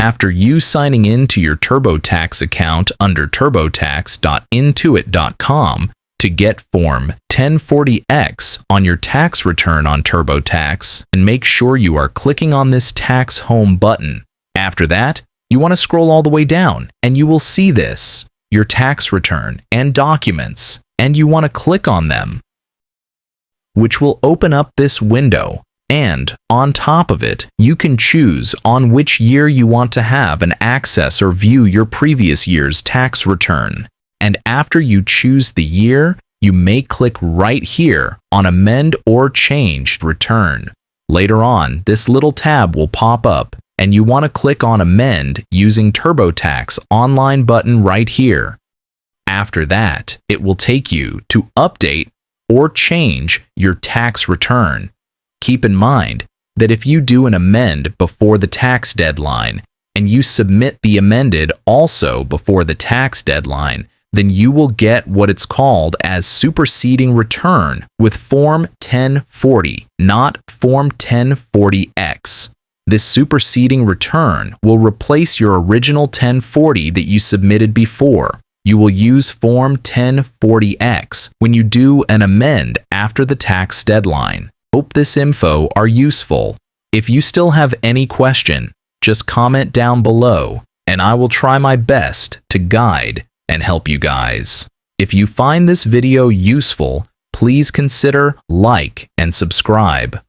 After you signing in to your TurboTax account under turbotax.intuit.com to get Form 1040X on your tax return on TurboTax, and make sure you are clicking on this Tax Home button. After that, you want to scroll all the way down and you will see this, your tax return and documents, and you want to click on them, which will open up this window. And on top of it, you can choose on which year you want to have an access or view your previous year's tax return. And after you choose the year, you may click right here on Amend or Change Return. Later on, this little tab will pop up, and you want to click on Amend using TurboTax Online button right here. After that, it will take you to update or change your tax return. Keep in mind that if you do an amend before the tax deadline and you submit the amended also before the tax deadline, then you will get what it's called as superseding return with Form 1040, not Form 1040X. This superseding return will replace your original 1040 that you submitted before. You will use Form 1040X when you do an amend after the tax deadline. Hope this info are useful. If you still have any question, just comment down below, and I will try my best to guide and help you guys. If you find this video useful, please consider like and subscribe.